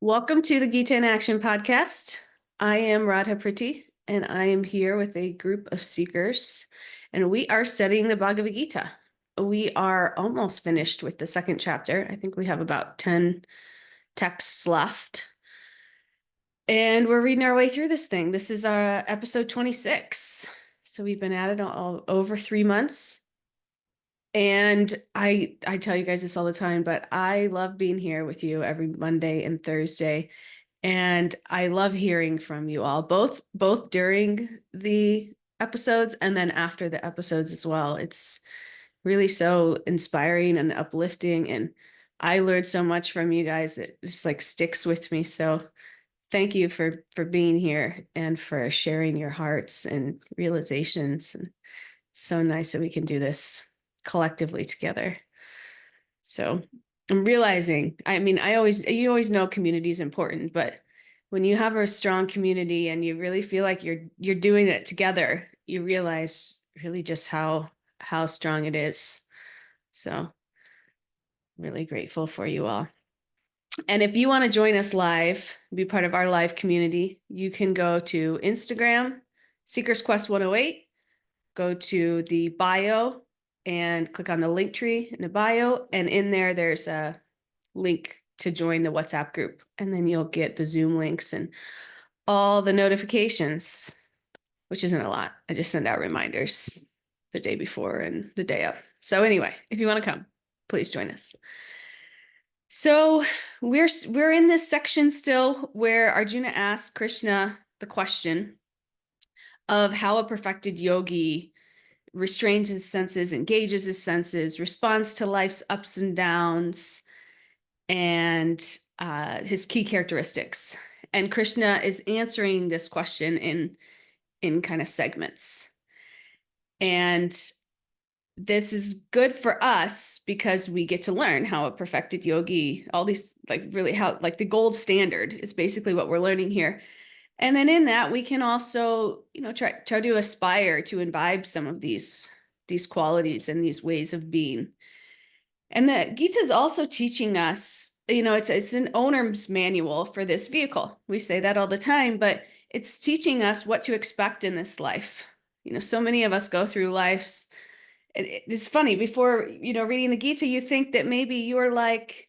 Welcome to the Gita in Action podcast. I am Radha Priti, and I am here with a group of seekers, and we are studying the Bhagavad Gita. We are almost finished with the second chapter. I think we have about 10 texts left, and we're reading our way through this thing. This is episode 26. So we've been at it all over 3 months. And I tell you guys this all the time, but I love being here with you every Monday and Thursday. And I love hearing from you all, both during the episodes and then after the episodes as well. It's really so inspiring and uplifting. And I learned so much from you guys. It just like sticks with me. So thank you for being here and for sharing your hearts and realizations. And it's so nice that we can do this collectively together. So I'm realizing, you always know community is important, but when you have a strong community and you really feel like you're doing it together, you realize really just how strong it is. So really grateful for you all. And if you want to join us live, be part of our live community, you can go to Instagram, Seekers Quest 108, go to the bio and click on the link tree in the bio. And in there, there's a link to join the WhatsApp group. And then you'll get the Zoom links and all the notifications, which isn't a lot. I just send out reminders the day before and the day up. So anyway, if you want to come, please join us. So we're in this section still where Arjuna asks Krishna the question of how a perfected yogi restrains his senses, engages his senses, responds to life's ups and downs, and his key characteristics. And Krishna is answering this question in kind of segments. And this is good for us because we get to learn how a perfected yogi, all these like really how like the gold standard is basically what we're learning here. And then in that, we can also, try to aspire to imbibe some of these qualities and these ways of being. And the Gita is also teaching us, it's an owner's manual for this vehicle. We say that all the time, but it's teaching us what to expect in this life. So many of us go through lives. It's funny, before, reading the Gita, you think that maybe you're like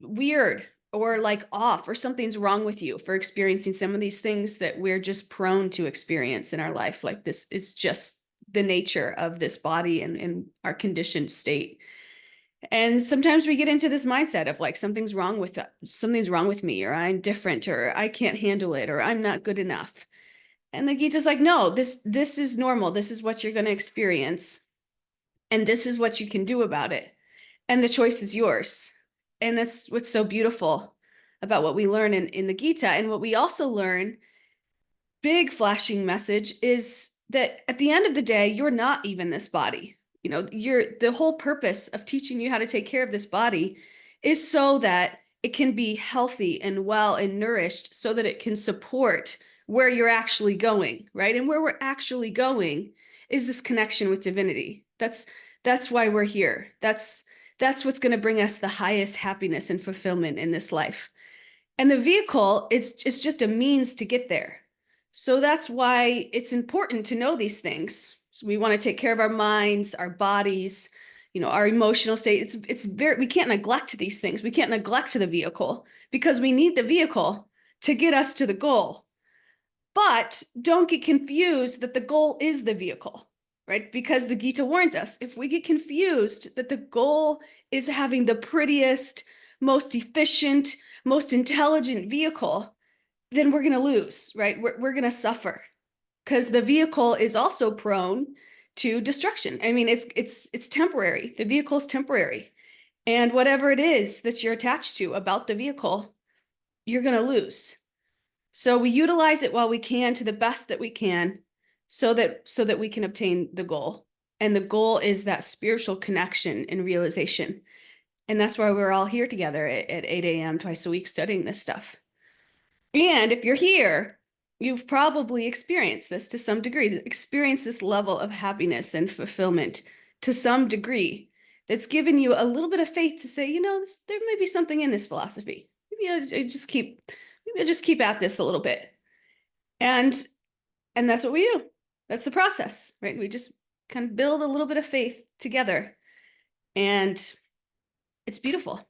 weird or like off or something's wrong with you for experiencing some of these things that we're just prone to experience in our life. Like this is just the nature of this body and our conditioned state. And sometimes we get into this mindset of like something's wrong with me, or I'm different, or I can't handle it, or I'm not good enough. And the Gita's like, no, this is normal. This is what you're going to experience. And this is what you can do about it. And the choice is yours. And that's what's so beautiful about what we learn in the Gita. And what we also learn, big flashing message, is that at the end of the day, you're not even this body. The whole purpose of teaching you how to take care of this body is so that it can be healthy and well and nourished so that it can support where you're actually going, right? And where we're actually going is this connection with divinity. That's why we're here. That's what's going to bring us the highest happiness and fulfillment in this life. And the vehicle is just a means to get there. So that's why it's important to know these things. So we want to take care of our minds, our bodies, our emotional state. We can't neglect these things. We can't neglect the vehicle because we need the vehicle to get us to the goal. But don't get confused that the goal is the vehicle, right? Because the Gita warns us, if we get confused that the goal is having the prettiest, most efficient, most intelligent vehicle, then we're going to lose, right? We're going to suffer because the vehicle is also prone to destruction. I mean, it's temporary. The vehicle is temporary. And whatever it is that you're attached to about the vehicle, you're going to lose. So we utilize it while we can to the best that we can so that we can obtain the goal. And the goal is that spiritual connection and realization. And that's why we're all here together at 8 a.m. twice a week studying this stuff. And if you're here, you've probably experienced this to some degree, experienced this level of happiness and fulfillment to some degree that's given you a little bit of faith to say, there may be something in this philosophy. maybe I'll just keep at this a little bit. And that's what we do. That's the process, right? We just kind of build a little bit of faith together, and it's beautiful.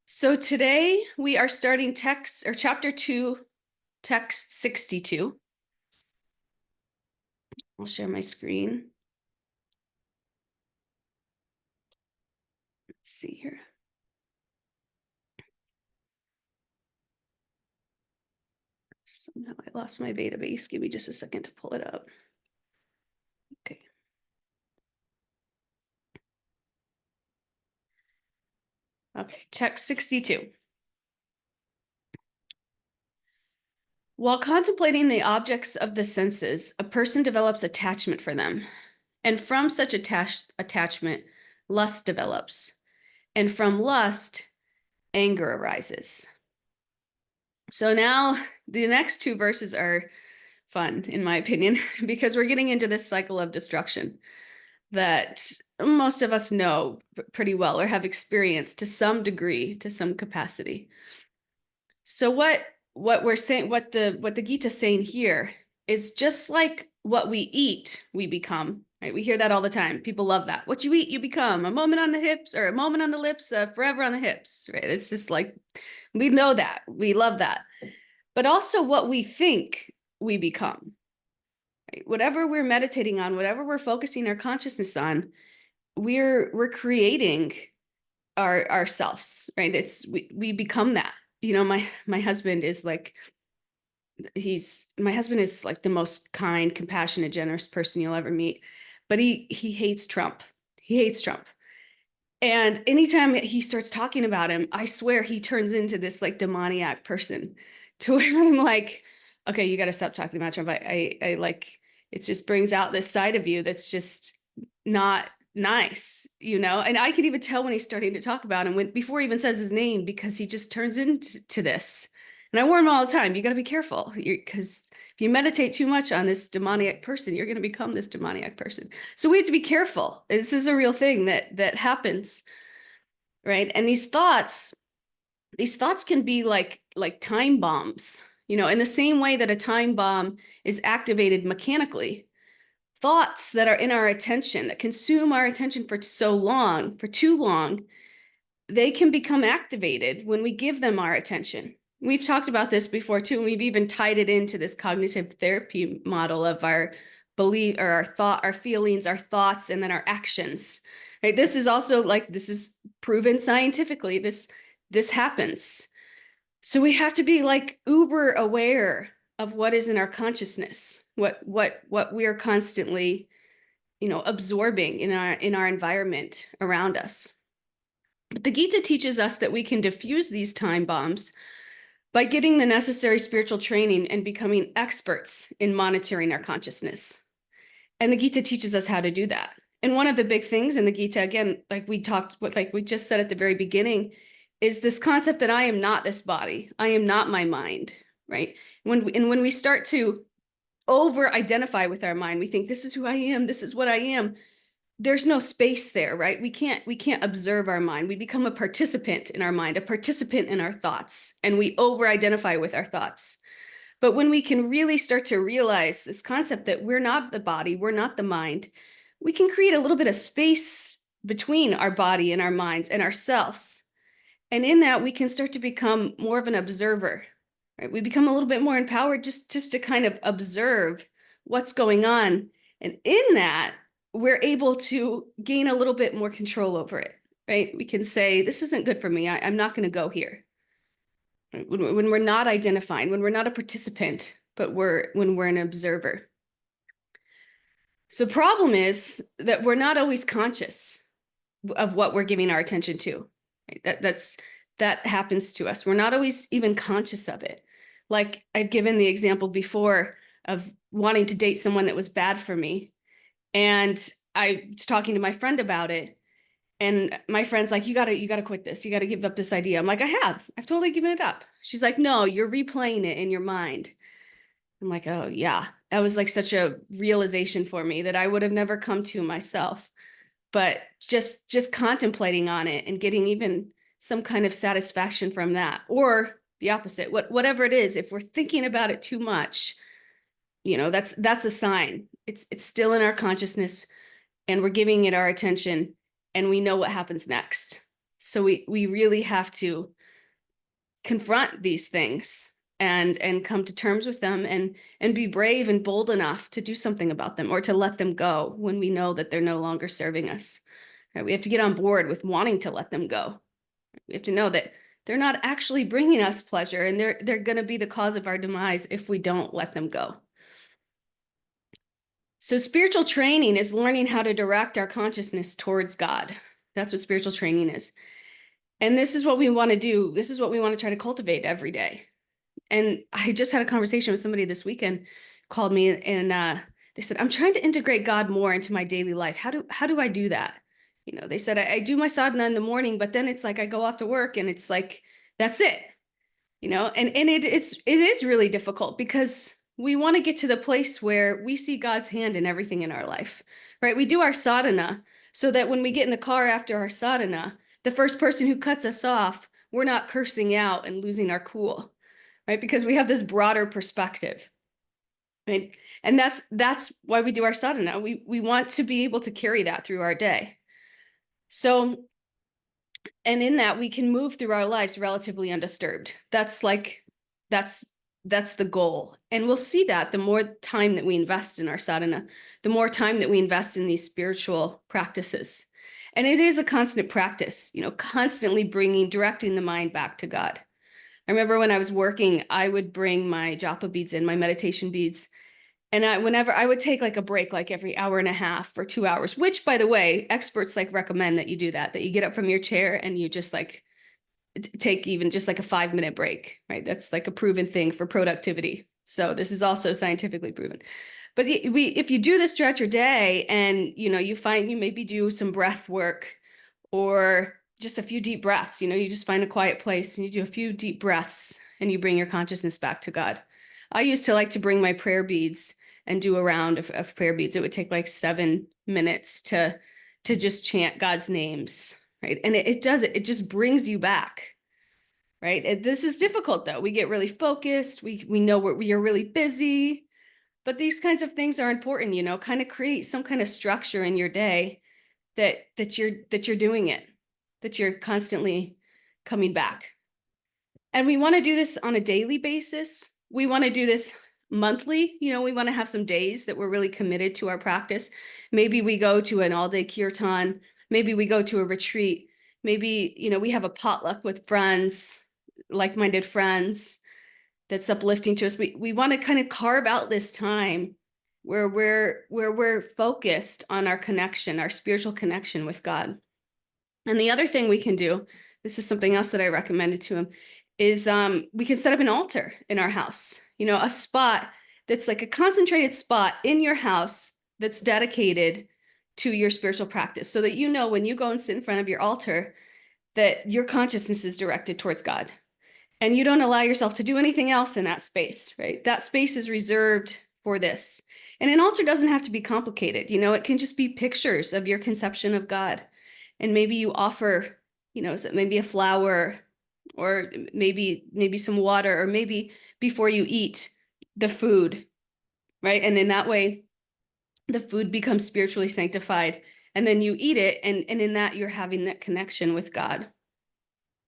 So today we are starting chapter 2, text 62. I'll share my screen. Let's see here. Somehow I lost my database. Give me just a second to pull it up. Okay. Okay, text 62. While contemplating the objects of the senses, a person develops attachment for them. And from such attachment, lust develops. And from lust, anger arises. So now the next two verses are fun, in my opinion, because we're getting into this cycle of destruction that most of us know pretty well or have experienced to some degree, to some capacity. So what we're saying, what the Gita is saying here is just like what we eat, we become, right? We hear that all the time. People love that. What you eat, you become. A moment on the hips or a moment on the lips, forever on the hips, right? It's just like, we know that. We love that. But also what we think, we become. Right? Whatever we're meditating on, whatever we're focusing our consciousness on, we're creating ourselves, right? We become that. You know, my husband is like, my husband is like the most kind, compassionate, generous person you'll ever meet, but he hates Trump. He hates Trump. And anytime he starts talking about him, I swear he turns into this like demoniac person to where I'm like, okay, you got to stop talking about Trump. I like, it just brings out this side of you that's just not nice, you know? And I could even tell when he's starting to talk about him before he even says his name, because he just turns into this. And I warn him all the time, you got to be careful, because if you meditate too much on this demoniac person, you're going to become this demoniac person. So we have to be careful. This is a real thing that happens, right? And these thoughts can be like time bombs, you know, in the same way that a time bomb is activated mechanically. Thoughts that are in our attention, that consume our attention for too long, they can become activated when we give them our attention. We've talked about this before too, and we've even tied it into this cognitive therapy model of our belief or our feelings, our thoughts, and then our actions. Right? This is also like, this is proven scientifically. This happens. So we have to be like uber aware of what is in our consciousness, what we are constantly, you know, absorbing in our environment around us. But the Gita teaches us that we can diffuse these time bombs by getting the necessary spiritual training and becoming experts in monitoring our consciousness. And the Gita teaches us how to do that. And one of the big things in the Gita, again, like we just said at the very beginning, is this concept that I am not this body. I am not my mind, right? When we start to over-identify with our mind, we think this is who I am, this is what I am. There's no space there, right? We can't observe our mind. We become a participant in our mind, a participant in our thoughts, and we over-identify with our thoughts. But when we can really start to realize this concept that we're not the body, we're not the mind, we can create a little bit of space between our body and our minds and ourselves. And in that, we can start to become more of an observer, right? We become a little bit more empowered just to kind of observe what's going on. And in that, we're able to gain a little bit more control over it, right? We can say, this isn't good for me. I'm not going to go here. When we're not identifying, when we're not a participant, but when we're an observer. So the problem is that we're not always conscious of what we're giving our attention to. Right? That happens to us. We're not always even conscious of it. Like I've given the example before of wanting to date someone that was bad for me. And I was talking to my friend about it. And my friend's like, you gotta quit this. You gotta give up this idea. I'm like, I've totally given it up. She's like, no, you're replaying it in your mind. I'm like, oh yeah. That was like such a realization for me that I would have never come to myself. But just contemplating on it and getting even some kind of satisfaction from that, or the opposite, whatever it is. If we're thinking about it too much, that's a sign. It's still in our consciousness, and we're giving it our attention, and we know what happens next. So we really have to confront these things and come to terms with them, and be brave and bold enough to do something about them, or to let them go when we know that they're no longer serving us. Right? We have to get on board with wanting to let them go. We have to know that they're not actually bringing us pleasure, and they're going to be the cause of our demise if we don't let them go. So spiritual training is learning how to direct our consciousness towards God. That's what spiritual training is. And this is what we want to do. This is what we want to try to cultivate every day. And I just had a conversation with somebody this weekend, called me, and they said, I'm trying to integrate God more into my daily life. How do I do that? They said, I do my sadhana in the morning, but then it's like I go off to work and it's like, that's it. And it is really difficult, because we want to get to the place where we see God's hand in everything in our life, right? We do our sadhana so that when we get in the car after our sadhana, the first person who cuts us off, we're not cursing out and losing our cool, right? Because we have this broader perspective, right? And that's why we do our sadhana. We want to be able to carry that through our day. So, and in that, we can move through our lives relatively undisturbed. That's the goal. And we'll see that the more time that we invest in our sadhana, the more time that we invest in these spiritual practices. And it is a constant practice, constantly directing the mind back to God. I remember when I was working, I would bring my japa beads in, my meditation beads. And whenever I would take like a break, like every hour and a half or 2 hours, which, by the way, experts recommend that you do that you get up from your chair and you just take even just like a 5-minute break, right? That's like a proven thing for productivity. So this is also scientifically proven. But if you do this throughout your day, and you find you maybe do some breath work, or just a few deep breaths, you just find a quiet place and you do a few deep breaths and you bring your consciousness back to God. I used to like to bring my prayer beads and do a round of prayer beads. It would take like 7 minutes to just chant God's names, right? And it just brings you back, right? This is difficult though. We get really focused. We know we are really busy, but these kinds of things are important, kind of create some kind of structure in your day that you're doing it, that you're constantly coming back. And we want to do this on a daily basis. We want to do this monthly. We want to have some days that we're really committed to our practice. Maybe we go to an all-day kirtan. Maybe we go to a retreat. Maybe, we have a potluck with friends, like-minded friends, that's uplifting to us. We want to kind of carve out this time where we're focused on our connection, our spiritual connection with God. And the other thing we can do, this is something else that I recommended to him, is we can set up an altar in our house, a spot that's like a concentrated spot in your house that's dedicated to your spiritual practice, so that when you go and sit in front of your altar, that your consciousness is directed towards God, and you don't allow yourself to do anything else in that space, right? That space is reserved for this. And an altar doesn't have to be complicated. It can just be pictures of your conception of God. And maybe you offer, maybe a flower, or maybe some water, or maybe before you eat the food, right? And in that way, the food becomes spiritually sanctified, and then you eat it, and in that you're having that connection with God.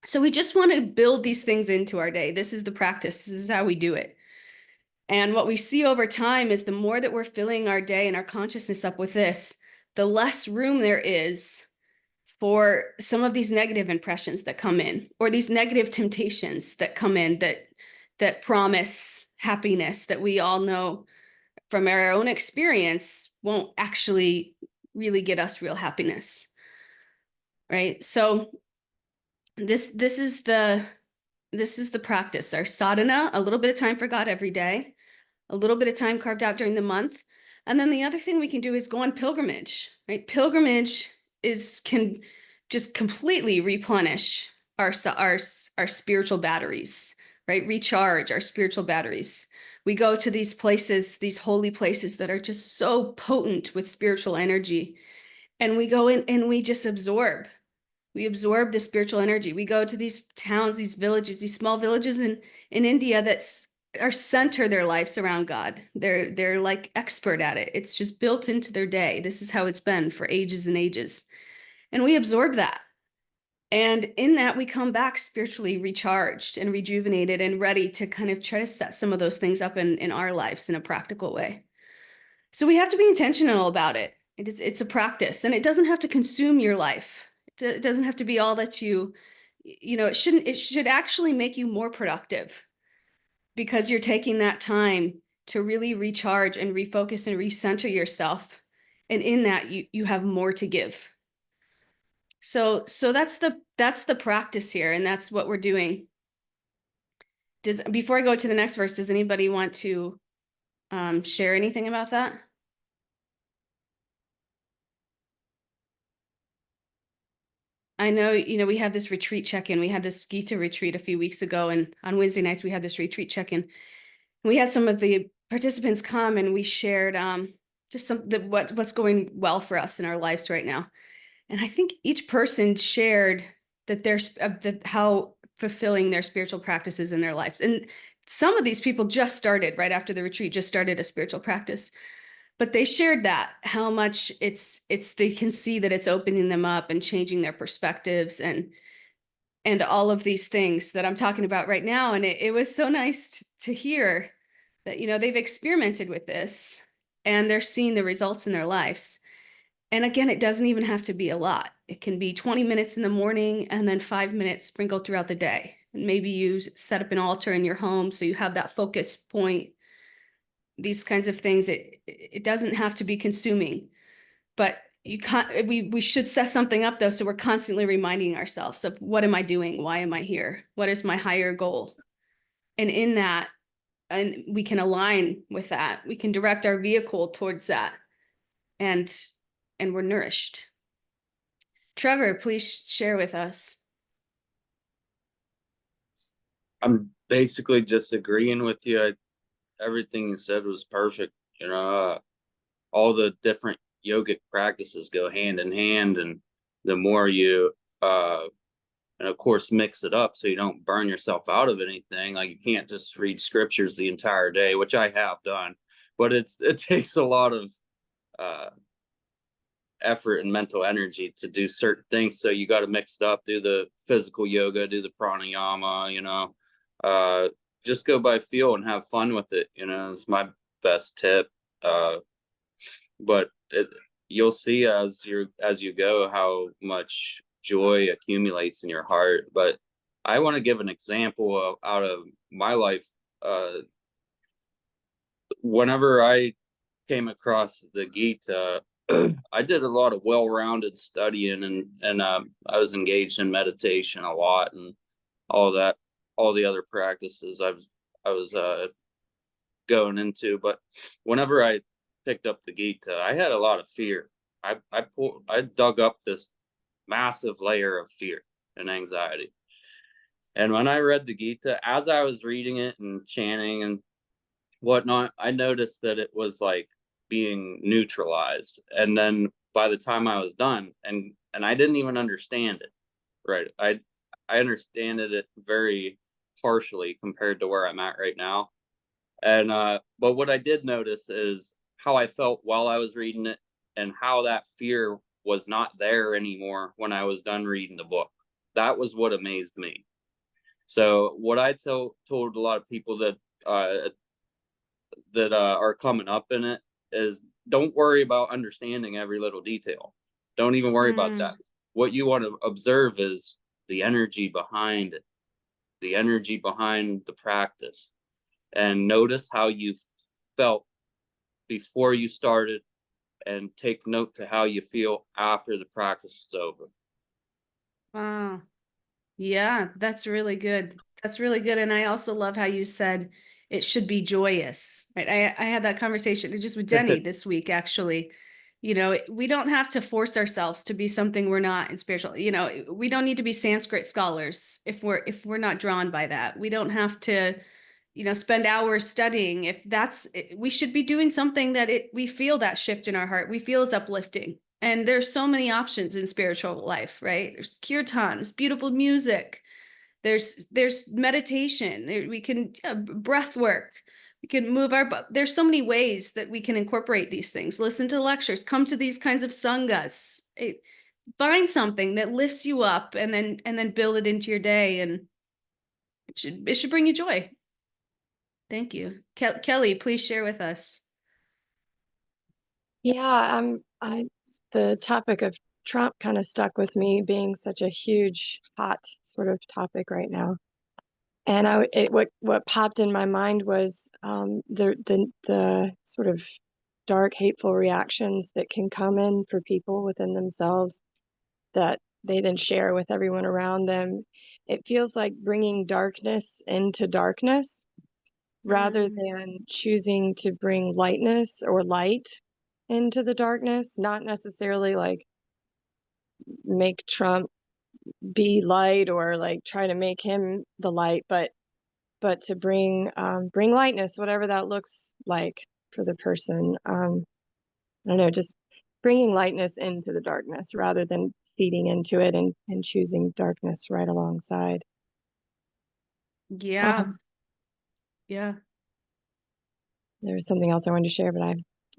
So we just want to build these things into our day. This is the practice. This is how we do it. And what we see over time is the more that we're filling our day and our consciousness up with this, the less room there is for some of these negative impressions that come in, or these negative temptations that come in that promise happiness, that we all know from our own experience won't actually really get us real happiness, right? So this is the practice, our sadhana, a little bit of time for God every day, a little bit of time carved out during the month. And then the other thing we can do is go on pilgrimage, right? Pilgrimage can just completely replenish our spiritual batteries, right? Recharge our spiritual batteries. We go to these places, these holy places that are just so potent with spiritual energy. And we go in and we just absorb, We absorb the spiritual energy. We go to these towns, these villages, these small villages in India that are center their lives around God. They're like expert at it. It's just built into their day. This is how it's been for ages and ages. And we absorb that. And in that, we come back spiritually recharged and rejuvenated and ready to kind of try to set some of those things up in our lives in a practical way. So we have to be intentional about it. It's a practice, and it doesn't have to consume your life. It doesn't have to be all that it should actually make you more productive because you're taking that time to really recharge and refocus and recenter yourself. And in that, you have more to give. So that's the practice here, and that's what we're doing. Before I go to the next verse, does anybody want to share anything about that? I know, we have this retreat check-in. We had this Gita retreat a few weeks ago, and on Wednesday nights we had this retreat check-in. We had some of the participants come, and we shared just what's going well for us in our lives right now. And I think each person shared that how fulfilling their spiritual practices in their lives. And some of these people just started right after the retreat, just started a spiritual practice. But they shared that how much they can see that it's opening them up and changing their perspectives and all of these things that I'm talking about right now. And it was so nice to hear that, they've experimented with this and they're seeing the results in their lives. And again, it doesn't even have to be a lot. It can be 20 minutes in the morning and then 5 minutes sprinkled throughout the day. And maybe you set up an altar in your home so you have that focus point. These kinds of things, it doesn't have to be consuming, but we should set something up though, so we're constantly reminding ourselves of what am I doing? Why am I here? What is my higher goal? And in that, and we can align with that. We can direct our vehicle towards that, and we're nourished. Trevor, please share with us. I'm basically just agreeing with you. Everything you said was perfect. All the different yogic practices go hand in hand, and the more you, and of course, mix it up so you don't burn yourself out of anything. Like, you can't just read scriptures the entire day, which I have done, but it takes a lot of effort and mental energy to do certain things. So you got to mix it up, do the physical yoga, do the pranayama, just go by feel and have fun with it. It's my best tip. But you'll see as you go how much joy accumulates in your heart. But I want to give an example out of my life. Whenever I came across the Gita, I did a lot of well-rounded studying, and I was engaged in meditation a lot and all that, all the other practices I was going into. But whenever I picked up the Gita, I had a lot of fear. I dug up this massive layer of fear and anxiety. And when I read the Gita, as I was reading it and chanting and whatnot, I noticed that it was like being neutralized. And then by the time I was done, and I didn't even understand it, right? I understand it very partially compared to where I'm at right now. And but what I did notice is how I felt while I was reading it, and how that fear was not there anymore when I was done reading the book. That was what amazed me. So what I told a lot of people that are coming up in it is, don't worry about understanding every little detail. Don't even worry about that. What you want to observe is the energy behind it, the energy behind the practice, and notice how you felt before you started, and take note to how you feel after the practice is over. Wow. Yeah, that's really good. That's really good. And I also love how you said it should be joyous. Right? I had that conversation just with Denny this week, actually. We don't have to force ourselves to be something we're not in spiritual. We don't need to be Sanskrit scholars if we're not drawn by that. We don't have to, spend hours studying. We should be doing something that we feel that shift in our heart. We feel is uplifting And there's so many options in spiritual life, right? There's kirtans, beautiful music. There's meditation. We can breath work. We can move there's so many ways that we can incorporate these things. Listen to lectures, come to these kinds of sanghas. Find something that lifts you up and then build it into your day, and it should bring you joy. Thank you. Kelly, please share with us. Yeah, the topic of Trump kind of stuck with me, being such a huge, hot sort of topic right now. And what popped in my mind was the sort of dark, hateful reactions that can come in for people within themselves that they then share with everyone around them. It feels like bringing darkness into darkness rather than choosing to bring lightness or light into the darkness, not necessarily like make Trump be light or like try to make him the light, but to bring lightness, whatever that looks like for the person. I don't know, just bringing lightness into the darkness rather than feeding into it and choosing darkness right alongside. Yeah. Yeah. There was something else I wanted to share, but I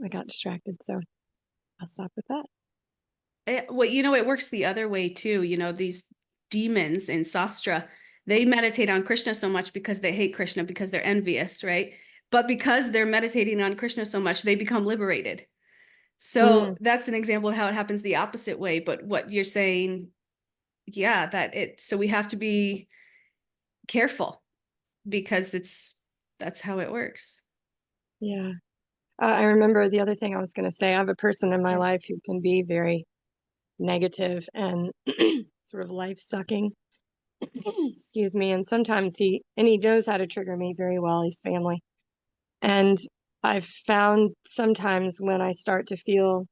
got distracted, so I'll stop with that. Well, it works the other way too. These demons in Sastra, they meditate on Krishna so much because they hate Krishna, because they're envious, right? But because they're meditating on Krishna so much, they become liberated. So that's an example of how it happens the opposite way. But what you're saying, yeah, so we have to be careful because that's how it works. Yeah. I remember the other thing I was going to say. I have a person in my Yeah. life who can be very negative and sort of life-sucking. Excuse me. And sometimes he knows how to trigger me very well. He's family. And I've found sometimes when I start to feel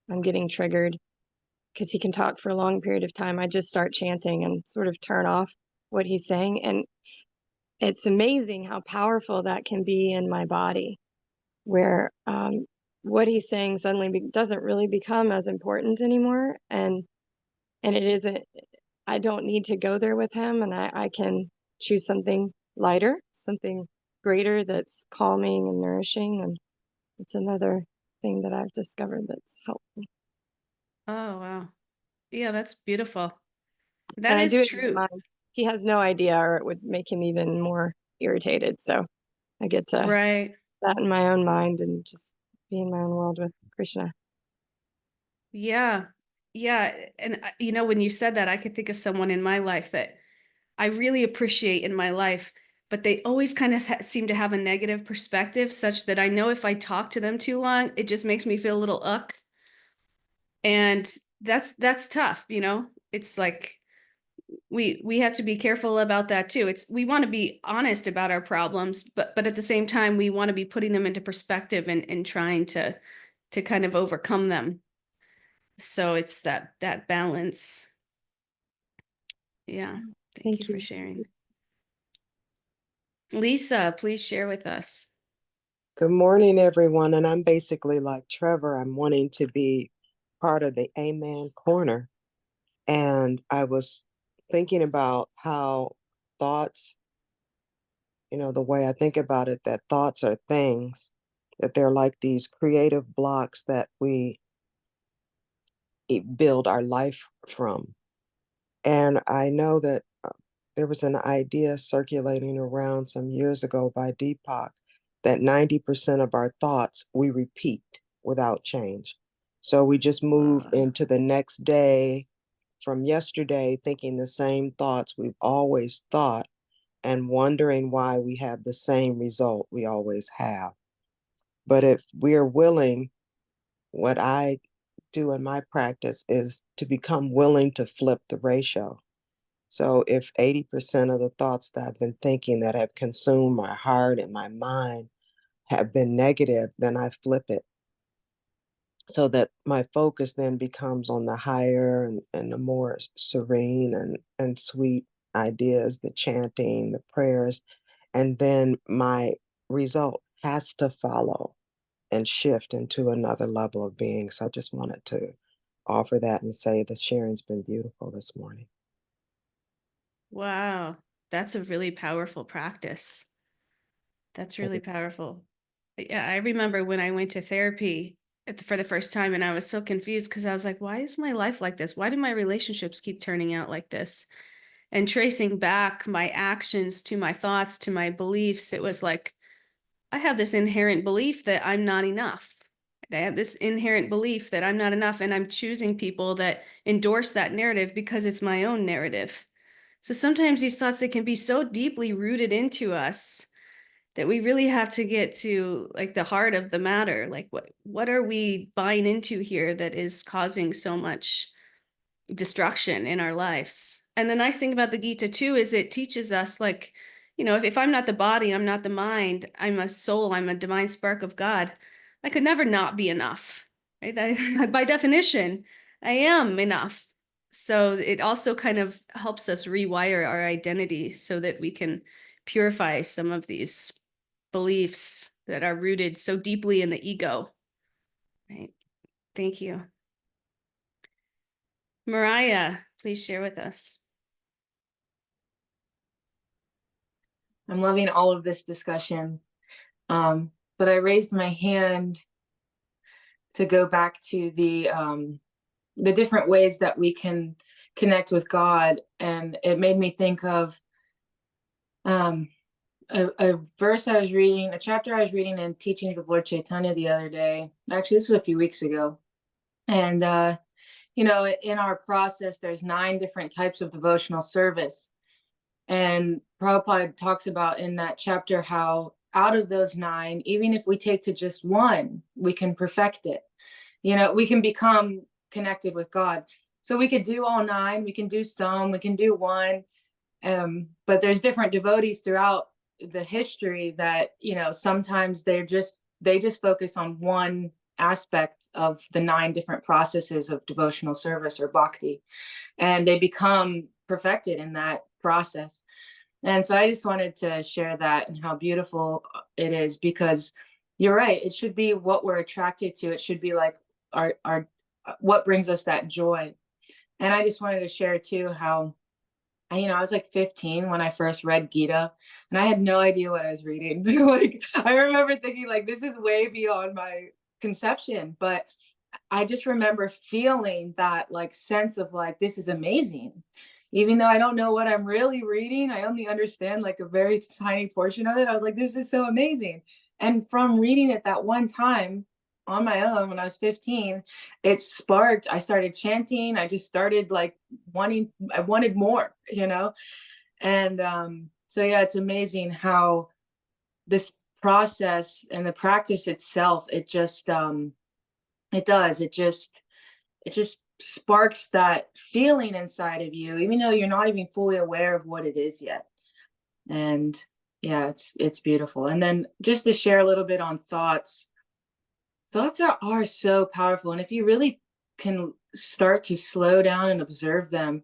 I'm getting triggered, because he can talk for a long period of time, I just start chanting and sort of turn off what he's saying. And it's amazing how powerful that can be in my body, where what he's saying suddenly doesn't really become as important anymore. And it isn't, I don't need to go there with him, and I can choose something lighter, something greater that's calming and nourishing. And it's another thing that I've discovered that's helpful. Oh, wow. Yeah, that's beautiful. That And I do is it in my true. mind. He has no idea, or it would make him even more irritated. So I get to Right. that in my own mind and just be in my own world with Krishna. Yeah. Yeah. And, when you said that, I could think of someone in my life that I really appreciate in my life, but they always kind of seem to have a negative perspective, such that I know if I talk to them too long, it just makes me feel a little uck. And that's tough. It's like we have to be careful about that too. We want to be honest about our problems, but at the same time, we want to be putting them into perspective and trying to kind of overcome them. So it's that balance. Yeah. Thank you Thank for you. sharing. Lisa, please share with us. Good morning, everyone. And I'm basically like Trevor. I'm wanting to be part of the Amen Corner. And I was thinking about how thoughts, the way I think about it, that thoughts are things, that they're like these creative blocks that we build our life from. And I know that there was an idea circulating around some years ago by Deepak that 90% of our thoughts we repeat without change. So we just move into the next day from yesterday thinking the same thoughts we've always thought and wondering why we have the same result we always have. But if we're willing, what I do in my practice is to become willing to flip the ratio. So if 80% of the thoughts that I've been thinking that have consumed my heart and my mind have been negative, then I flip it so that my focus then becomes on the higher and the more serene and sweet ideas, the chanting, the prayers, and then my result has to follow and shift into another level of being. So I just wanted to offer that and say the sharing's been beautiful this morning. Wow, that's a really powerful practice. That's really powerful. Yeah, I remember when I went to therapy for the first time and I was so confused because I was like, why is my life like this? Why do my relationships keep turning out like this? And tracing back my actions to my thoughts, to my beliefs, it was like, I have this inherent belief that I'm not enough. I have this inherent belief that I'm not enough, and I'm choosing people that endorse that narrative because it's my own narrative. So sometimes these thoughts, they can be so deeply rooted into us that we really have to get to like the heart of the matter. Like what are we buying into here that is causing so much destruction in our lives? And the nice thing about the Gita too is it teaches us, like, if I'm not the body, I'm not the mind, I'm a soul, I'm a divine spark of God. I could never not be enough, right? By definition, I am enough. So it also kind of helps us rewire our identity so that we can purify some of these beliefs that are rooted so deeply in the ego, right? Thank you. Mariah, please share with us. I'm loving all of this discussion. But I raised my hand to go back to the different ways that we can connect with God. And it made me think of a verse I was reading, a chapter I was reading in Teachings of Lord Chaitanya the other day. Actually, this was a few weeks ago. And, in our process, there's 9 different types of devotional service. And Prabhupada talks about in that chapter how out of those 9, even if we take to just one, we can perfect it. We can become connected with God. So we could do all 9, we can do some, we can do one. But there's different devotees throughout the history that, sometimes they just focus on one aspect of the 9 different processes of devotional service or bhakti, and they become perfected in that process. And so I just wanted to share that and how beautiful it is, because you're right, it should be what we're attracted to. It should be like our what brings us that joy. And I just wanted to share too how I was like 15 when I first read Gita, and I had no idea what I was reading. Like, I remember thinking, like, this is way beyond my conception, but I just remember feeling that like sense of like, this is amazing. Even though I don't know what I'm really reading, I only understand like a very tiny portion of it. I was like, this is so amazing. And from reading it that one time on my own when I was 15, it sparked, I started chanting. I just started like I wanted more, And so yeah, it's amazing how this process and the practice itself, it just sparks that feeling inside of you, even though you're not even fully aware of what it is yet. And yeah, it's beautiful. And then just to share a little bit on thoughts are so powerful. And if you really can start to slow down and observe them,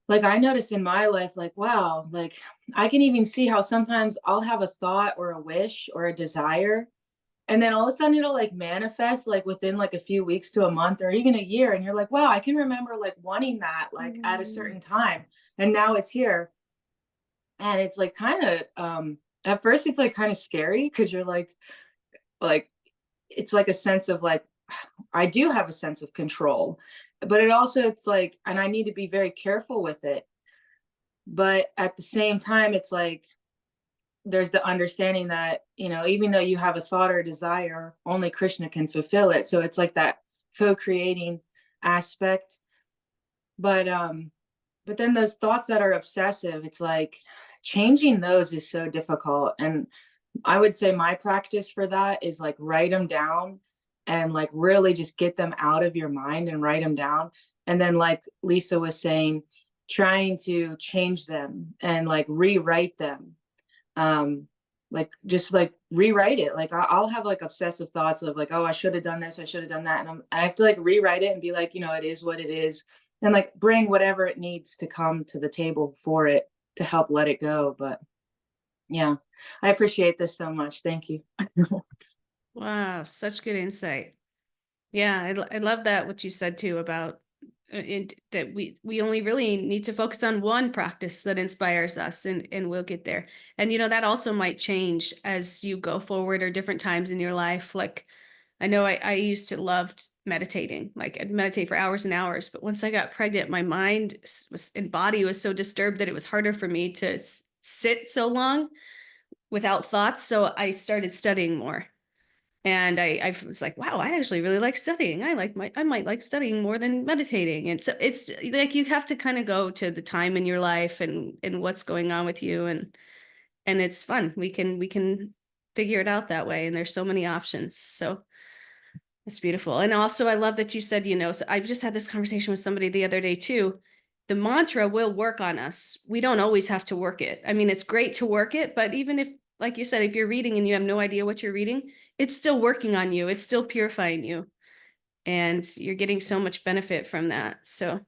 like I noticed in my life, like, wow, like I can even see how sometimes I'll have a thought or a wish or a desire, and then all of a sudden it'll like manifest like within like a few weeks to a month or even a year. And you're like, wow, I can remember like wanting that like at a certain time. And now it's here. And it's like kind of at first it's like kind of scary, because you're like it's like a sense of like, I do have a sense of control, but it's like, and I need to be very careful with it. But at the same time, it's like, there's the understanding that, even though you have a thought or desire, only Krishna can fulfill it. So it's like that co-creating aspect. But then those thoughts that are obsessive, it's like changing those is so difficult. And I would say my practice for that is like write them down and like really just get them out of your mind and write them down. And then like Lisa was saying, trying to change them and like rewrite them. Like just like rewrite it. Like I'll have like obsessive thoughts of like, oh, I should have done this, I should have done that. And I have to like rewrite it and be like, it is what it is. And like bring whatever it needs to come to the table for it to help let it go. But yeah, I appreciate this so much. Thank you. Wow, such good insight. Yeah, I love that what you said too about that we only really need to focus on one practice that inspires us, and we'll get there. And that also might change as you go forward or different times in your life. Like I know I used to love meditating, like I'd meditate for hours and hours, but once I got pregnant, my mind and body was so disturbed that it was harder for me to sit so long without thoughts. So I started studying more. And I was like, wow, I actually really like studying. I might like studying more than meditating. And so it's like you have to kind of go to the time in your life and what's going on with you, and it's fun. We can figure it out that way. And there's so many options. So it's beautiful. And also I love that you said, so I've just had this conversation with somebody the other day too. The mantra will work on us. We don't always have to work it. I mean, it's great to work it, but even if, like you said, if you're reading and you have no idea what you're reading, it's still working on you. It's still purifying you. And you're getting so much benefit from that. So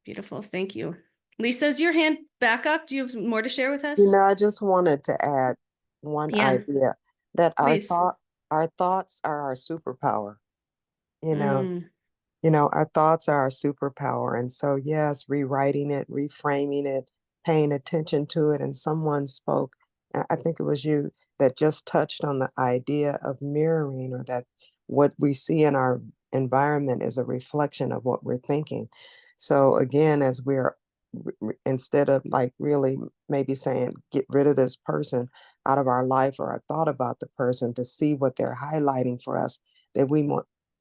beautiful. Thank you. Lisa, is your hand back up? Do you have more to share with us? I just wanted to add one Yeah, idea that please. our thoughts are our superpower. You know, Mm, our thoughts are our superpower. And so, yes, rewriting it, reframing it, paying attention to it. And someone spoke, and I think it was you, that just touched on the idea of mirroring, or that what we see in our environment is a reflection of what we're thinking. So, again, as we're instead of like really maybe saying, get rid of this person out of our life, or I thought about the person, to see what they're highlighting for us that we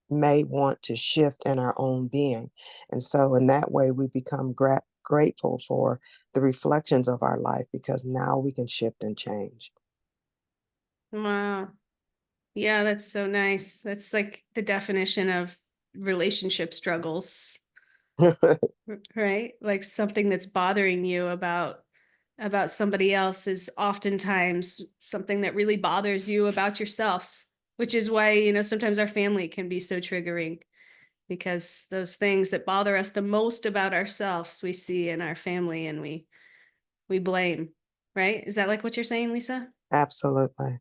may want to shift in our own being. And so in that way, we become grateful for the reflections of our life, because now we can shift and change. wow. Yeah, that's so nice. That's like the definition of relationship struggles, right? Like something that's bothering you about somebody else is oftentimes something that really bothers you about yourself, which is why, sometimes our family can be so triggering, because those things that bother us the most about ourselves, we see in our family and we blame, right? Is that like what you're saying, Lisa? Absolutely.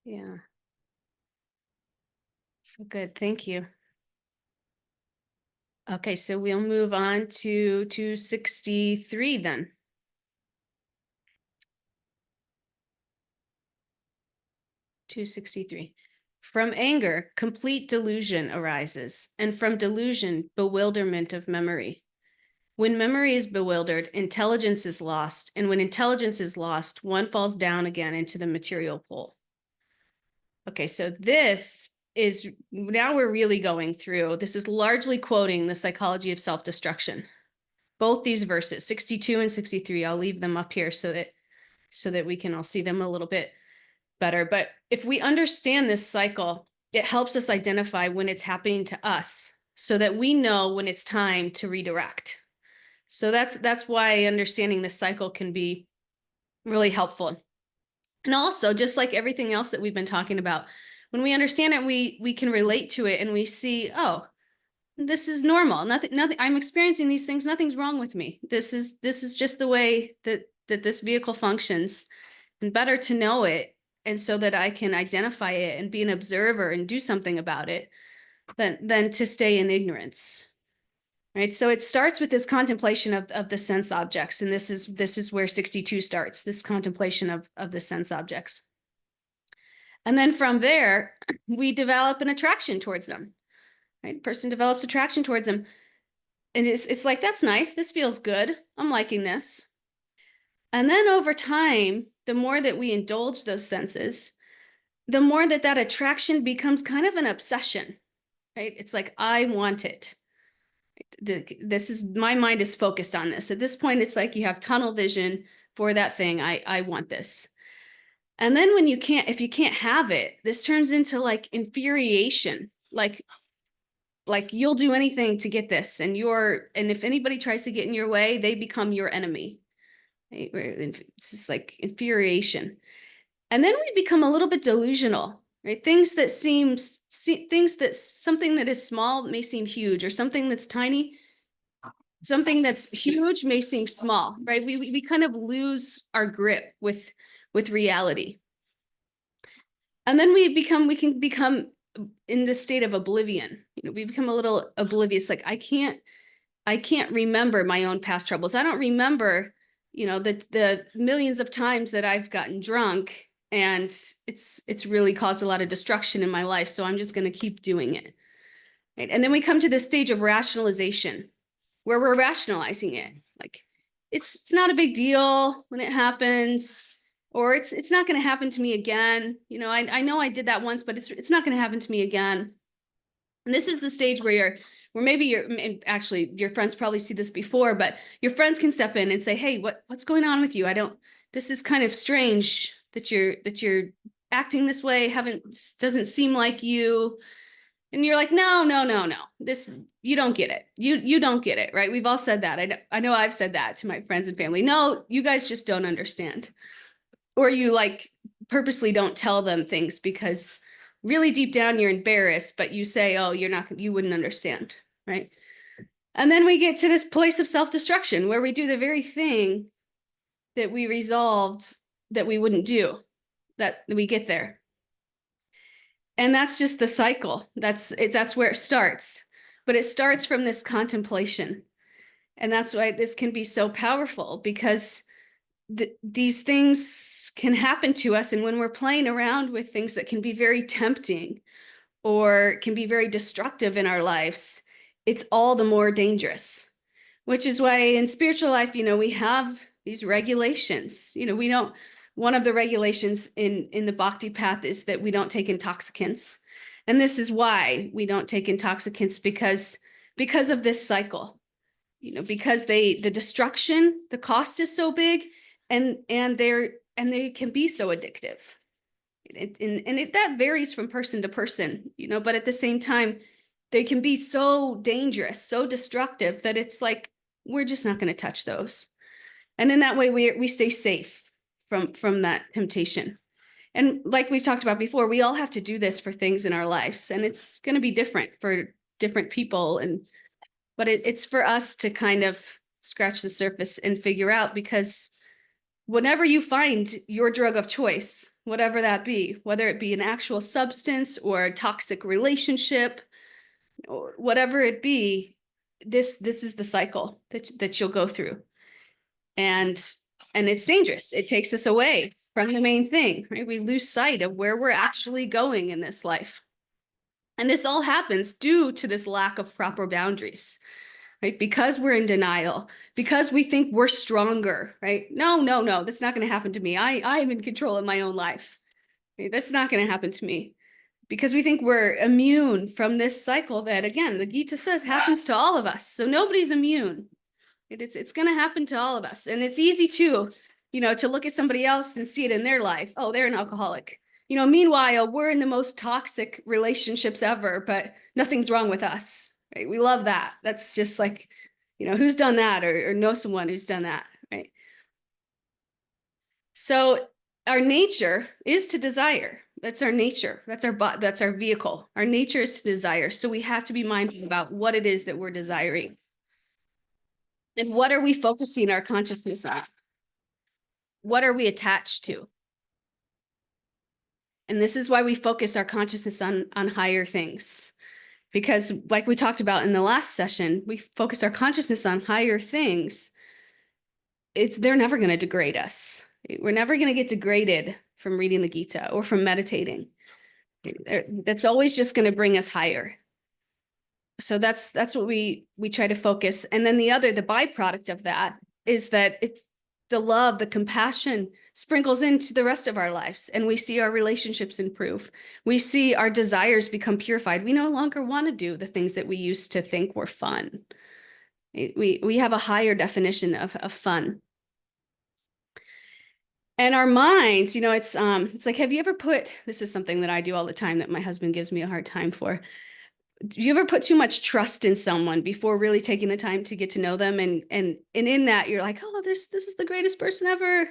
Yeah. So good. Thank you. Okay, so we'll move on to 263 then. 263. From anger, complete delusion arises, and from delusion, bewilderment of memory. When memory is bewildered, intelligence is lost, and when intelligence is lost, one falls down again into the material pole. Okay, so this is, now we're really going through, this is largely quoting the psychology of self-destruction. Both these verses, 62 and 63, I'll leave them up here so that we can all see them a little bit better. But if we understand this cycle, it helps us identify when it's happening to us so that we know when it's time to redirect. So that's why understanding this cycle can be really helpful. And also, just like everything else that we've been talking about, when we understand it, we can relate to it and we see, oh, this is normal. Nothing, I'm experiencing these things. Nothing's wrong with me. This is just the way that this vehicle functions, and better to know it, and so that I can identify it and be an observer and do something about it than to stay in ignorance. Right. So it starts with this contemplation of the sense objects. And this is where 62 starts, this contemplation of the sense objects. And then from there, we develop an attraction towards them. Right. Person develops attraction towards them. And it's like, that's nice. This feels good. I'm liking this. And then over time, the more that we indulge those senses, the more that attraction becomes kind of an obsession, right? It's like, I want it. This is, my mind is focused on this. At this point, it's like you have tunnel vision for that thing. I want this. And then when if you can't have it, this turns into like infuriation, like you'll do anything to get this, and if anybody tries to get in your way, they become your enemy. Right? It's just like infuriation. And then we become a little bit delusional, right? Things that something that is small may seem huge, or something that's tiny, something that's huge may seem small, right? We kind of lose our grip with reality. And then we can become in this state of oblivion. We become a little oblivious. Like I can't remember my own past troubles. I don't remember, the millions of times that I've gotten drunk, and it's really caused a lot of destruction in my life. So I'm just going to keep doing it. Right? And then we come to this stage of rationalization where we're rationalizing it. Like it's not a big deal when it happens, or it's not going to happen to me again. I know I did that once, but it's not going to happen to me again. And this is the stage where maybe and actually your friends probably see this before, but your friends can step in and say, hey, what's going on with you? This is kind of strange that you're acting this way. Doesn't seem like you. And you're like, no. You don't get it. You don't get it, right? We've all said that. I know I've said that to my friends and family. No, you guys just don't understand. Or you like purposely don't tell them things because really deep down you're embarrassed, but you say, oh, you wouldn't understand, right? And then we get to this place of self-destruction where we do the very thing that we resolved that we wouldn't do, that we get there. And that's just the cycle. That's where it starts. But it starts from this contemplation. And that's why this can be so powerful, because these things can happen to us. And when we're playing around with things that can be very tempting or can be very destructive in our lives, it's all the more dangerous, which is why in spiritual life, we have these regulations. One of the regulations in the bhakti path is that we don't take intoxicants. And this is why we don't take intoxicants, because of this cycle, because the destruction, the cost is so big, and they can be so addictive. That varies from person to person, but at the same time, they can be so dangerous, so destructive that it's like, we're just not going to touch those. And in that way, we stay safe from that temptation. And like we talked about before, we all have to do this for things in our lives, and it's going to be different for different people. But it's for us to kind of scratch the surface and figure out, because whenever you find your drug of choice, whatever that be, whether it be an actual substance or a toxic relationship or whatever it be, this is the cycle that you'll go through. And it's dangerous. It takes us away from the main thing, right? We lose sight of where we're actually going in this life. And this all happens due to this lack of proper boundaries, right? Because we're in denial, because we think we're stronger, right? No, that's not going to happen to me. I'm in control of my own life. Right? That's not going to happen to me, because we think we're immune from this cycle that, again, the Gita says happens to all of us. So nobody's immune. It's going to happen to all of us. And it's easy to look at somebody else and see it in their life. Oh, they're an alcoholic. Meanwhile, we're in the most toxic relationships ever, but nothing's wrong with us. Right? We love that. That's just like, who's done that, or know someone who's done that, right? So our nature is to desire. That's our nature. That's our vehicle. Our nature is to desire. So we have to be mindful about what it is that we're desiring. And what are we focusing our consciousness on? What are we attached to? And this is why we focus our consciousness on higher things. Because like we talked about in the last session, we focus our consciousness on higher things. They're never going to degrade us. We're never going to get degraded from reading the Gita or from meditating. That's always just going to bring us higher. So that's what we try to focus. And then the byproduct of that is that the love, the compassion sprinkles into the rest of our lives, and we see our relationships improve. We see our desires become purified. We no longer want to do the things that we used to think were fun. We have a higher definition of fun. And our minds, it's like, have you ever this is something that I do all the time that my husband gives me a hard time for. Do you ever put too much trust in someone before really taking the time to get to know them? And in that, you're like, oh, this is the greatest person ever.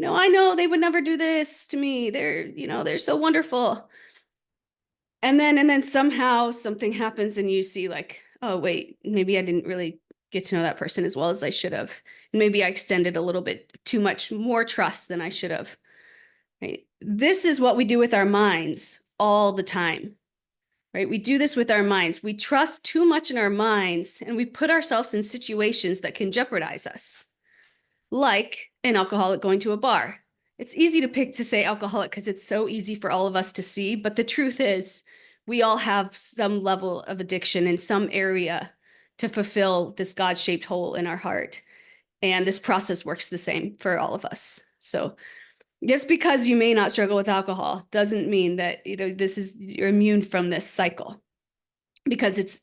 I know they would never do this to me. They're so wonderful. And then somehow something happens and you see like, oh, wait, maybe I didn't really get to know that person as well as I should have. And maybe I extended a little bit too much more trust than I should have. Right? This is what we do with our minds all the time. right? We do this with our minds. We trust too much in our minds, and we put ourselves in situations that can jeopardize us, like an alcoholic going to a bar. It's easy to pick to say alcoholic because it's so easy for all of us to see, but the truth is we all have some level of addiction in some area to fulfill this God-shaped hole in our heart. And this process works the same for all of us. So just because you may not struggle with alcohol doesn't mean that, you know, you're immune from this cycle, because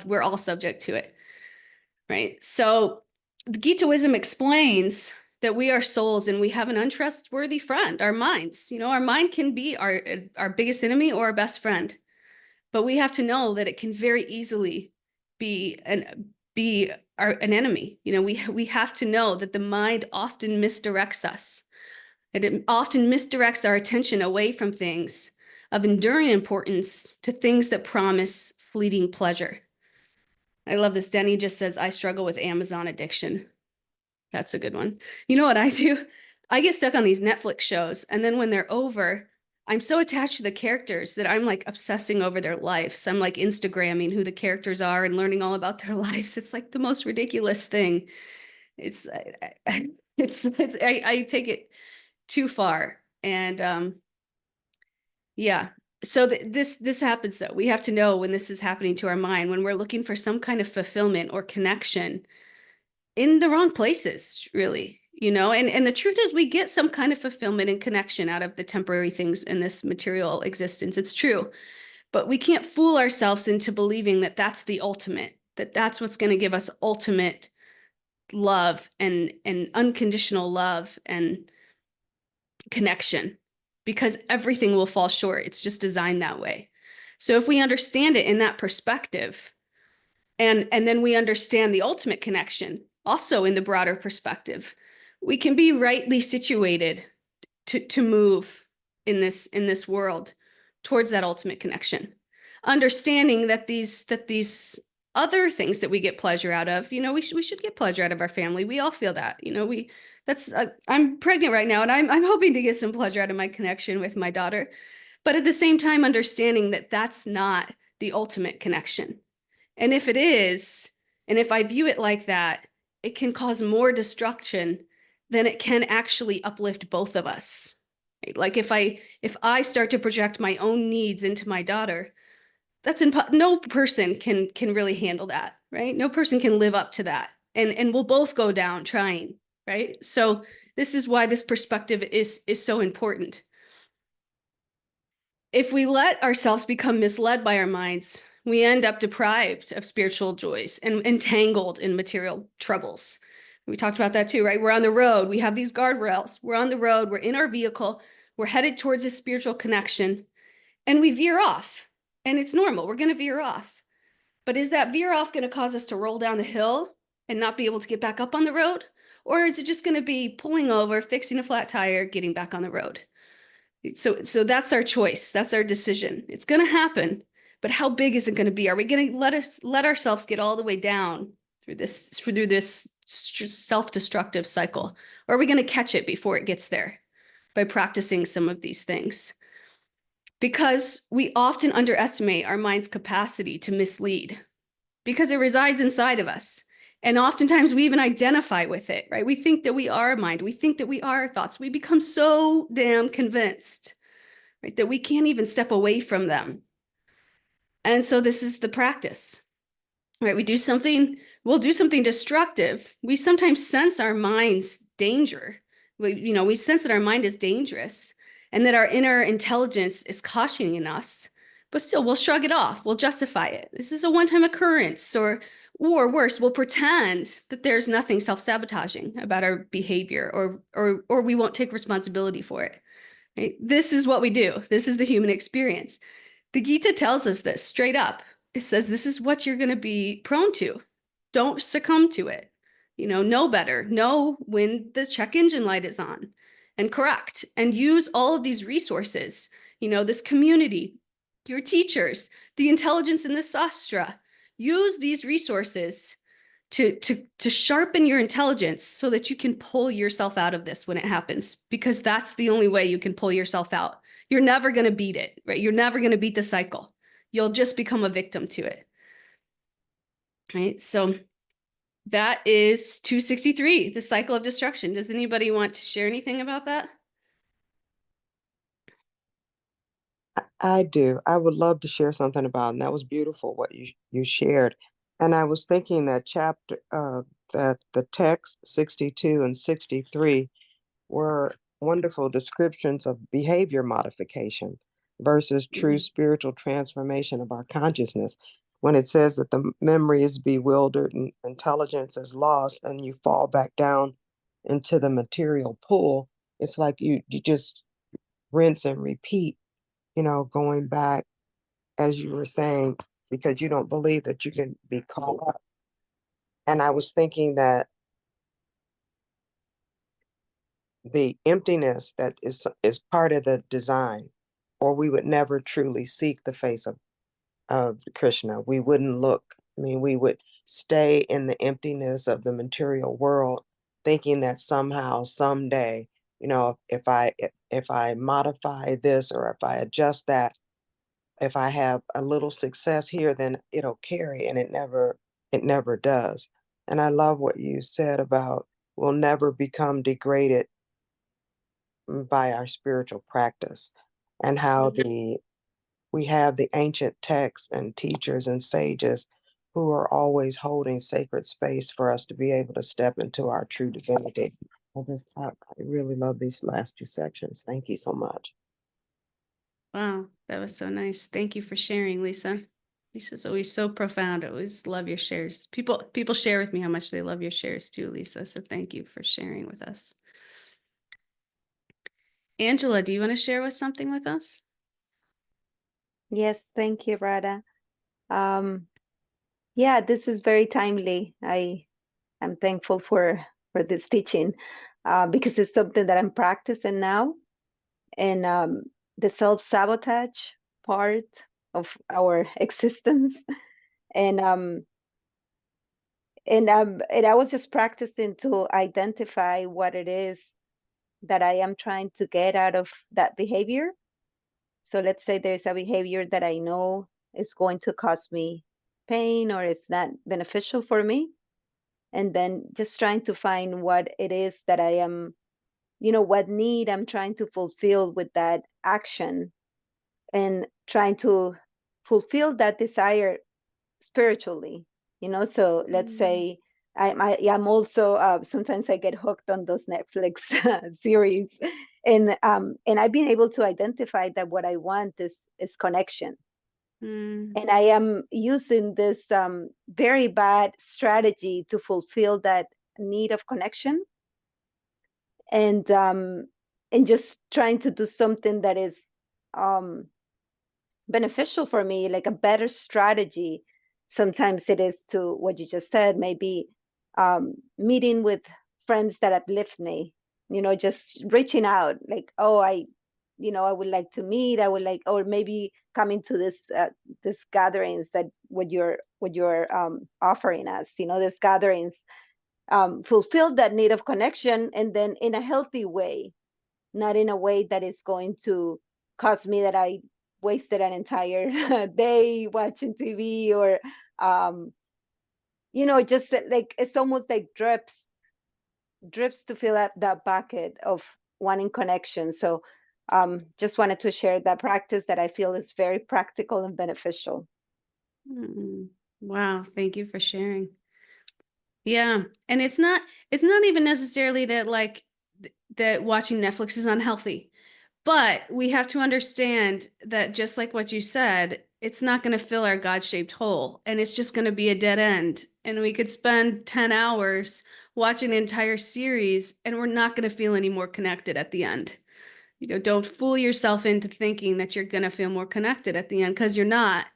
we're all subject to it, right? So the Gita wisdom explains that we are souls and we have an untrustworthy friend, our minds. You know, our mind can be our biggest enemy or our best friend, but we have to know that it can very easily be an enemy. You know, we have to know that the mind often misdirects us. It often misdirects our attention away from things of enduring importance to things that promise fleeting pleasure. I love this. Denny just says, I struggle with Amazon addiction. That's a good one. You know what I do? I get stuck on these Netflix shows, and then when they're over, I'm so attached to the characters that I'm like obsessing over their lives. I'm like Instagramming who the characters are and learning all about their lives. It's like the most ridiculous thing. It's I take it too far. And yeah. So this happens though. We have to know when this is happening to our mind, when we're looking for some kind of fulfillment or connection in the wrong places, really, you know, and the truth is we get some kind of fulfillment and connection out of the temporary things in this material existence. It's true, but we can't fool ourselves into believing that that's the ultimate, that that's what's going to give us ultimate love and unconditional love and connection, because everything will fall short. It's just designed that way. So if we understand it in that perspective, and then we understand the ultimate connection also in the broader perspective, we can be rightly situated to move in this world towards that ultimate connection, understanding that these other things that we get pleasure out of, you know, we should get pleasure out of our family. We all feel that, you know, I'm pregnant right now, and I'm hoping to get some pleasure out of my connection with my daughter, but at the same time understanding that that's not the ultimate connection. And if it is, and if I view it like that, it can cause more destruction than it can actually uplift both of us. Right? Like if I start to project my own needs into my daughter, no person can really handle that, right? No person can live up to that. And we'll both go down trying, right? So this is why this perspective is so important. If we let ourselves become misled by our minds, we end up deprived of spiritual joys and entangled in material troubles. We talked about that too, right? We're on the road. We have these guardrails. We're on the road. We're in our vehicle. We're headed towards a spiritual connection, and we veer off. And it's normal. We're going to veer off. But is that veer off going to cause us to roll down the hill and not be able to get back up on the road? Or is it just going to be pulling over, fixing a flat tire, getting back on the road? So that's our choice. That's our decision. It's going to happen, but how big is it going to be? Are we going to let ourselves get all the way down through this self-destructive cycle? Or are we going to catch it before it gets there by practicing some of these things? Because we often underestimate our mind's capacity to mislead, because it resides inside of us. And oftentimes we even identify with it, right? We think that we are a mind. We think that we are our thoughts. We become so damn convinced, right, that we can't even step away from them. And so this is the practice, right? We'll do something destructive. We sometimes sense our mind's danger. We sense that our mind is dangerous and that our inner intelligence is cautioning us, but still we'll shrug it off. We'll justify it. This is a one-time occurrence, or worse, we'll pretend that there's nothing self-sabotaging about our behavior, or we won't take responsibility for it. Right? This is what we do. This is the human experience. The Gita tells us this straight up. It says this is what you're going to be prone to. Don't succumb to it. Know better. Know when the check engine light is on, and correct, and use all of these resources, this community, your teachers, the intelligence in the sastra. Use these resources to sharpen your intelligence so that you can pull yourself out of this when it happens, because that's the only way you can pull yourself out. You're never going to beat it, right? You're never going to beat the cycle. you'll just become a victim to it. Right? So that is 263, the cycle of destruction. Does anybody want to share anything about that? I do. I would love to share something about, and that was beautiful what you shared. And I was thinking that that the text 62 and 63 were wonderful descriptions of behavior modification versus true spiritual transformation of our consciousness. When it says that the memory is bewildered and intelligence is lost, and you fall back down into the material pool, it's like you just rinse and repeat, going back, as you were saying, because you don't believe that you can be caught up. And I was thinking that the emptiness that is part of the design, or we would never truly seek the face of Krishna. We wouldn't look. I mean, we would stay in the emptiness of the material world, thinking that somehow, someday, if I modify this, or if I adjust that, if I have a little success here, then it'll carry, and it never does. And I love what you said about we'll never become degraded by our spiritual practice, and how we have the ancient texts and teachers and sages who are always holding sacred space for us to be able to step into our true divinity. I really love these last two sections. Thank you so much. Wow, that was so nice. Thank you for sharing, Lisa. Lisa's always so profound. I always love your shares. People share with me how much they love your shares too, Lisa. So thank you for sharing with us. Angela, do you want to share something with us? Yes, thank you, Radha. Yeah, this is very timely. I am thankful for this teaching because it's something that I'm practicing now. And the self-sabotage part of our existence. And and I was just practicing to identify what it is that I am trying to get out of that behavior. So let's say there's a behavior that I know is going to cause me pain or it's not beneficial for me. And then just trying to find what it is that I am, what need I'm trying to fulfill with that action, and trying to fulfill that desire spiritually. So let's say I'm also sometimes I get hooked on those Netflix series, and I've been able to identify that what I want is connection. And I am using this very bad strategy to fulfill that need of connection, and just trying to do something that is um, beneficial for me, like a better strategy. Sometimes it is to what you just said, maybe meeting with friends that uplift me, just reaching out, like, oh, I would like to meet, I would like, or maybe coming to this gatherings that what you're offering us, this gatherings fulfill that need of connection, and then in a healthy way, not in a way that is going to cause me that I wasted an entire day watching TV, or just like it's almost like drips to fill up that bucket of wanting connection. So just wanted to share that practice that I feel is very practical and beneficial. Wow, thank you for sharing. Yeah, and it's not even necessarily that that watching Netflix is unhealthy. But we have to understand that just like what you said, it's not going to fill our God-shaped hole, and it's just going to be a dead end. And we could spend 10 hours watching an entire series, and we're not going to feel any more connected at the end. Don't fool yourself into thinking that you're going to feel more connected at the end, because you're not.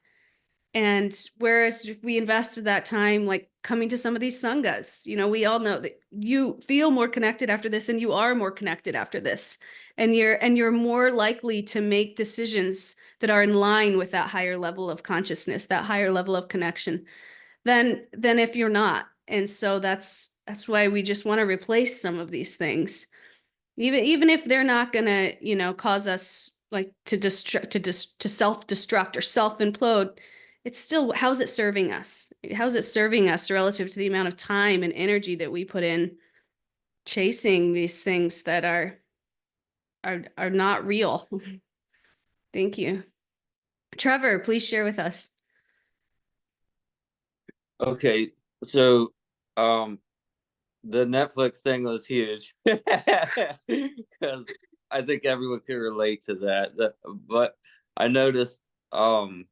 And whereas if we invested that time, like coming to some of these sanghas, we all know that you feel more connected after this, and you are more connected after this. And you're more likely to make decisions that are in line with that higher level of consciousness, that higher level of connection, than if you're not. And so that's why we just want to replace some of these things. Even if they're not gonna, cause us like to self-destruct or self-implode, it's still, how's it serving us? How's it serving us relative to the amount of time and energy that we put in chasing these things that are not real? Thank you. Trevor, please share with us. Okay, so the Netflix thing was huge because I think everyone can relate to that. But I noticed, and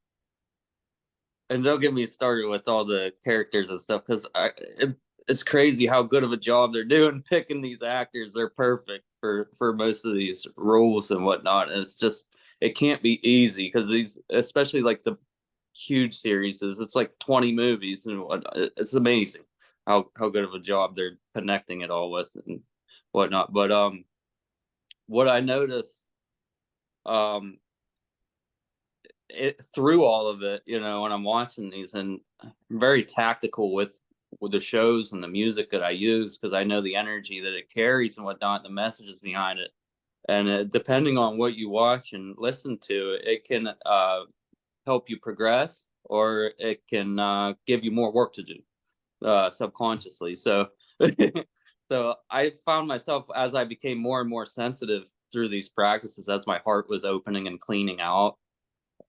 don't get me started with all the characters and stuff, because it's crazy how good of a job they're doing picking these actors. They're perfect for most of these roles and whatnot. And it's just, it can't be easy because these, especially like the huge series, it's like 20 movies and whatnot. It's amazing how good of a job they're connecting it all with and whatnot. But what I noticed through all of it, you know, when I'm watching these, and I'm very tactical with the shows and the music that I use, because I know the energy that it carries and whatnot, the messages behind it. And depending on what you watch and listen to, it can help you progress, or it can give you more work to do subconsciously. So so I found myself, as I became more and more sensitive through these practices, as my heart was opening and cleaning out,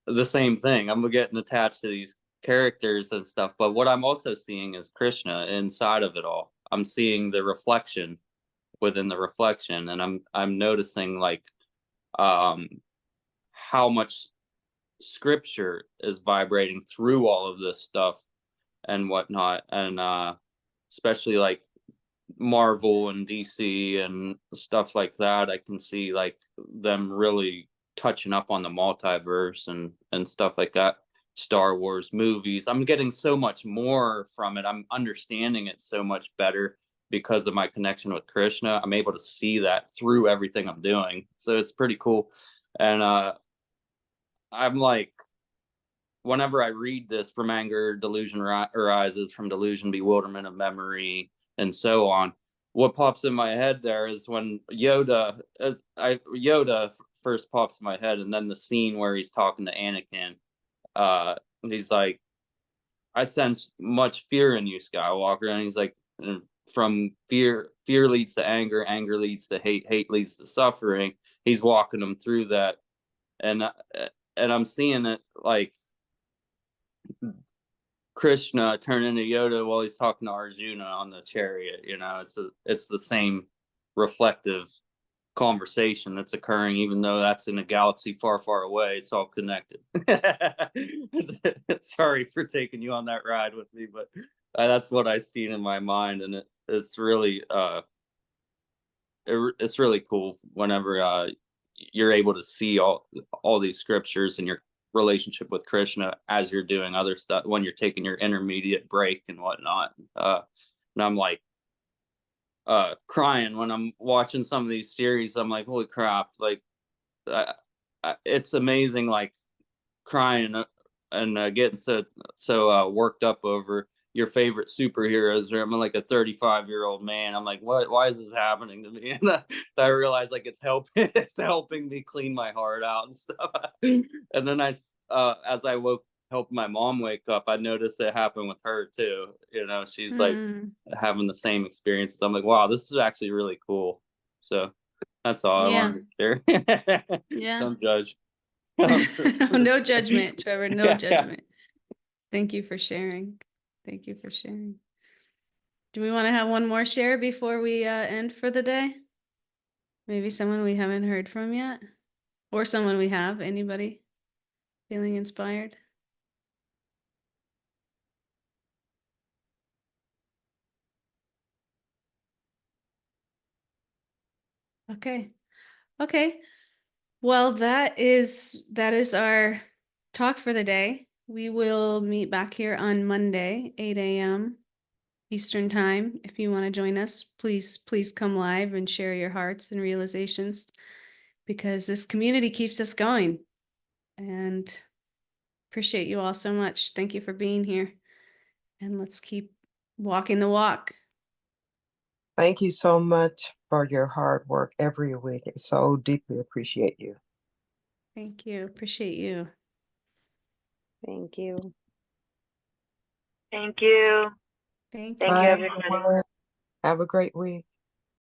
the same thing, I'm getting attached to these characters and stuff. But what I'm also seeing is Krishna inside of it all. I'm seeing the reflection within the reflection, and I'm noticing like how much scripture is vibrating through all of this stuff and whatnot. And especially like Marvel and DC and stuff like that, I can see like them really touching up on the multiverse and stuff like that. Star Wars movies, I'm getting so much more from it. I'm understanding it so much better because of my connection with Krishna. I'm able to see that through everything I'm doing, so it's pretty cool. And I'm like, whenever I read this, from anger, delusion arises, from delusion, bewilderment of memory, and so on. What pops in my head there is when Yoda first pops in my head, and then the scene where he's talking to Anakin. He's like, I sense much fear in you, Skywalker. And he's like, from fear leads to anger, anger leads to hate leads to suffering. He's walking them through that. And I'm seeing it like Krishna turn into Yoda while he's talking to Arjuna on the chariot. You know, it's the same reflective conversation that's occurring, even though that's in a galaxy far, far away. It's all connected. Sorry for taking you on that ride with me, but that's what I seen in my mind, and it's really it's really cool whenever you're able to see all these scriptures and your relationship with Krishna as you're doing other stuff, when you're taking your intermediate break and whatnot. And I'm like crying when I'm watching some of these series. I'm like, holy crap, like it's amazing, like crying and getting so worked up over your favorite superheroes. Or I'm like a 35-year-old man. I'm like, why is this happening to me? And I realize like it's helping me clean my heart out and stuff. And then as I helped my mom wake up, I noticed it happened with her too. You know, she's like having the same experiences. I'm like, wow, this is actually really cool. So that's all I wanted to share. Yeah. Don't judge. No judgment, Trevor. No Yeah. judgment. Thank you for sharing. Thank you for sharing. Do we want to have one more share before we end for the day? Maybe someone we haven't heard from yet, or someone we have. Anybody feeling inspired? Okay. Well, that is our talk for the day. We will meet back here on Monday, 8 a.m. Eastern time. If you want to join us, please come live and share your hearts and realizations, because this community keeps us going. And appreciate you all so much. Thank you for being here. And let's keep walking the walk. Thank you so much for your hard work every week. I so deeply appreciate you. Thank you. Appreciate you. Thank you. Thank you. Thank Thank you. you, Bye, everybody. everyone. Have a great week.